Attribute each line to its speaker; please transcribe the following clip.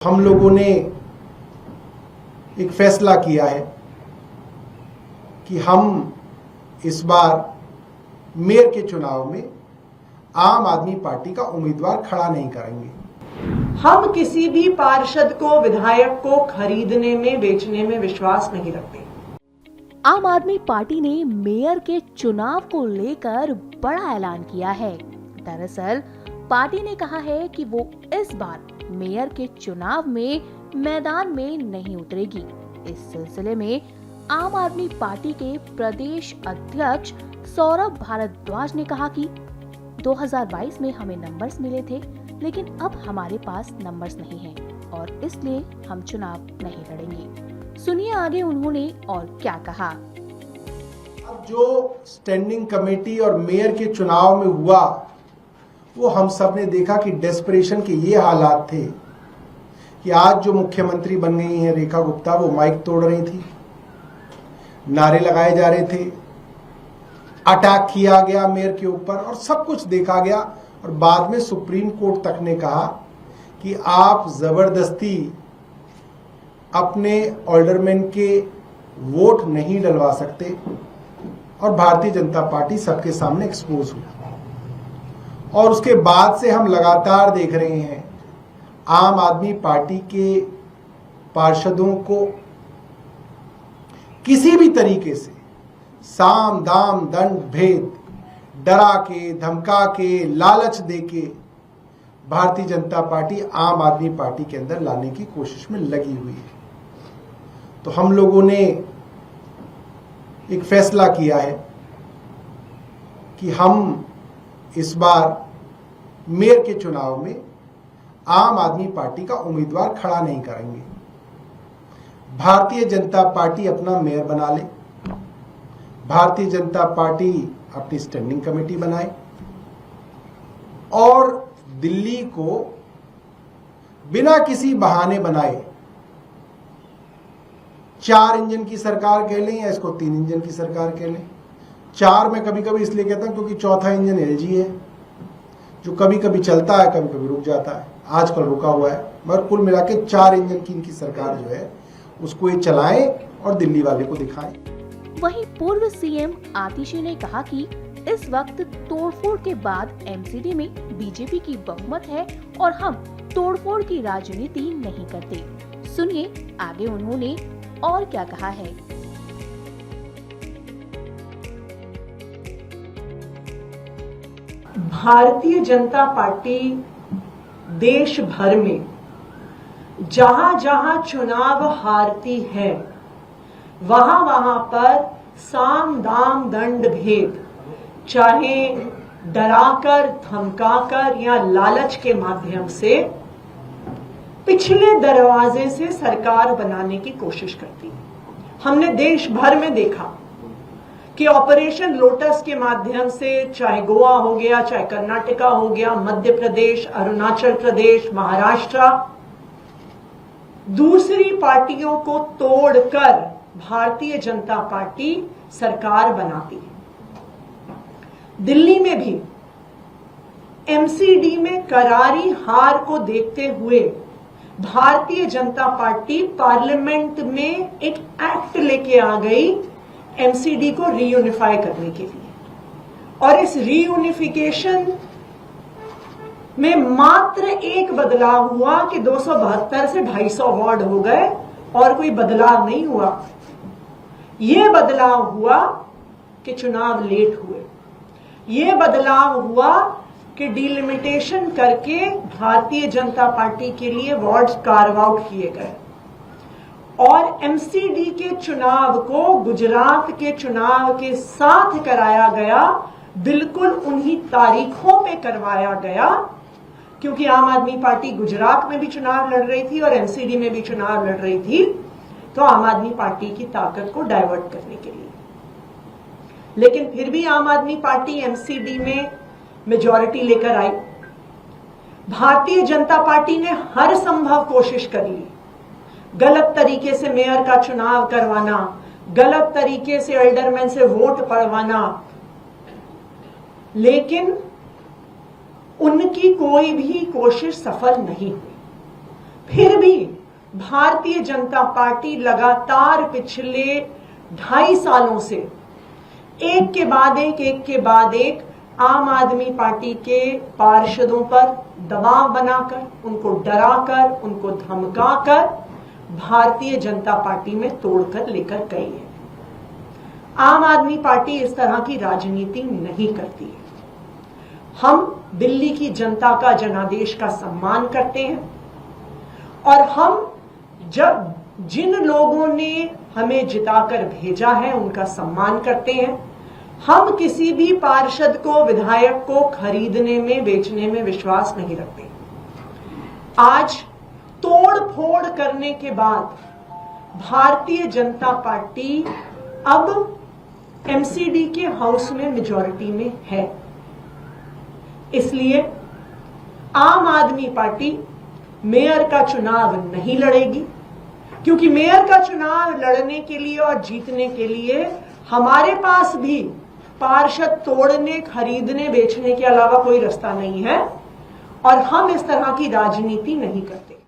Speaker 1: हम लोगों ने एक फैसला किया है कि हम इस बार मेयर के चुनाव में आम आदमी पार्टी का उम्मीदवार खड़ा नहीं करेंगे।
Speaker 2: हम किसी भी पार्षद को, विधायक को खरीदने में, बेचने में विश्वास नहीं रखते।
Speaker 3: आम आदमी पार्टी ने मेयर के चुनाव को लेकर बड़ा ऐलान किया है। दरअसल पार्टी ने कहा है कि वो इस बार मेयर के चुनाव में मैदान में नहीं उतरेगी। इस सिलसिले में आम आदमी पार्टी के प्रदेश अध्यक्ष सौरभ भारद्वाज ने कहा कि 2022 में हमें नंबर्स मिले थे, लेकिन अब हमारे पास नंबर्स नहीं हैं और इसलिए हम चुनाव नहीं लड़ेंगे। सुनिए आगे उन्होंने और क्या कहा।
Speaker 1: अब जो स्टैंडिंग कमेटी और मेयर के चुनाव में हुआ वो हम सब ने देखा कि डेस्परेशन के ये हालात थे कि आज जो मुख्यमंत्री बन गई हैं रेखा गुप्ता, वो माइक तोड़ रही थी, नारे लगाए जा रहे थे, अटैक किया गया मेयर के ऊपर और सब कुछ देखा गया। और बाद में सुप्रीम कोर्ट तक ने कहा कि आप जबरदस्ती अपने ऑल्डरमैन के वोट नहीं डलवा सकते और भारतीय जनता पार्टी सबके सामने एक्सपोज हुई। और उसके बाद से हम लगातार देख रहे हैं आम आदमी पार्टी के पार्षदों को किसी भी तरीके से साम दाम दंड भेद, डरा के, धमका के, लालच दे के भारतीय जनता पार्टी आम आदमी पार्टी के अंदर लाने की कोशिश में लगी हुई है। तो हम लोगों ने एक फैसला किया है कि हम इस बार मेयर के चुनाव में आम आदमी पार्टी का उम्मीदवार खड़ा नहीं करेंगे। भारतीय जनता पार्टी अपना मेयर बना ले, भारतीय जनता पार्टी अपनी स्टैंडिंग कमेटी बनाए और दिल्ली को बिना किसी बहाने बनाए 4 इंजन की सरकार कह लें या इसको 3 इंजन की सरकार कह लें। 4 में कभी कभी इसलिए कहता हूं क्योंकि चौथा इंजन एलजी है जो कभी कभी चलता है, कभी कभी रुक जाता है, आजकल रुका हुआ है, मगर कुल मिला के 4 इंजन की इनकी सरकार जो है उसको ये चलाएं और दिल्ली वाले को दिखाएं।
Speaker 3: वहीं पूर्व सीएम आतिशी ने कहा कि इस वक्त तोड़फोड़ के बाद एमसीडी में बीजेपी की बहुमत है और हम तोड़फोड़ की राजनीति नहीं करते। सुनिए आगे उन्होंने और क्या कहा है।
Speaker 2: भारतीय जनता पार्टी देश भर में जहां जहां चुनाव हारती है वहां वहां पर साम दाम दंड भेद, चाहे डराकर, धमकाकर या लालच के माध्यम से पिछले दरवाजे से सरकार बनाने की कोशिश करती है। हमने देश भर में देखा कि ऑपरेशन लोटस के माध्यम से, चाहे गोवा हो गया, चाहे कर्नाटका हो गया, मध्य प्रदेश, अरुणाचल प्रदेश, महाराष्ट्र, दूसरी पार्टियों को तोड़कर भारतीय जनता पार्टी सरकार बनाती है। दिल्ली में भी एमसीडी में करारी हार को देखते हुए भारतीय जनता पार्टी पार्लियामेंट में एक एक्ट लेके आ गई एमसीडी को रीयूनिफाई करने के लिए। और इस रीयूनिफिकेशन में मात्र एक बदलाव हुआ कि 272 से 250 वार्ड हो गए और कोई बदलाव नहीं हुआ। यह बदलाव हुआ कि चुनाव लेट हुए, यह बदलाव हुआ कि डिलिमिटेशन करके भारतीय जनता पार्टी के लिए वार्ड कार्व आउट किए गए और एमसीडी के चुनाव को गुजरात के चुनाव के साथ कराया गया, बिल्कुल उन्हीं तारीखों पे करवाया गया, क्योंकि आम आदमी पार्टी गुजरात में भी चुनाव लड़ रही थी और एमसीडी में भी चुनाव लड़ रही थी, तो आम आदमी पार्टी की ताकत को डाइवर्ट करने के लिए। लेकिन फिर भी आम आदमी पार्टी एमसीडी में मेजॉरिटी लेकर आई। भारतीय जनता पार्टी ने हर संभव कोशिश कर ली, गलत तरीके से मेयर का चुनाव करवाना, गलत तरीके से एल्डरमैन से वोट पड़वाना, लेकिन उनकी कोई भी कोशिश सफल नहीं हुई। फिर भी भारतीय जनता पार्टी लगातार पिछले 2.5 सालों से एक के बाद एक आम आदमी पार्टी के पार्षदों पर दबाव बनाकर, उनको डराकर, उनको धमकाकर भारतीय जनता पार्टी में तोड़कर लेकर गई है। आम आदमी पार्टी इस तरह की राजनीति नहीं करती है। हम दिल्ली की जनता का, जनादेश का सम्मान करते हैं और हम जब जिन लोगों ने हमें जिताकर भेजा है उनका सम्मान करते हैं। हम किसी भी पार्षद को, विधायक को खरीदने में, बेचने में विश्वास नहीं रखते। आज तोड़ फोड़ करने के बाद भारतीय जनता पार्टी अब एमसीडी के हाउस में मेजॉरिटी में है। इसलिए आम आदमी पार्टी मेयर का चुनाव नहीं लड़ेगी, क्योंकि मेयर का चुनाव लड़ने के लिए और जीतने के लिए हमारे पास भी पार्षद तोड़ने, खरीदने, बेचने के अलावा कोई रास्ता नहीं है और हम इस तरह की राजनीति नहीं करते।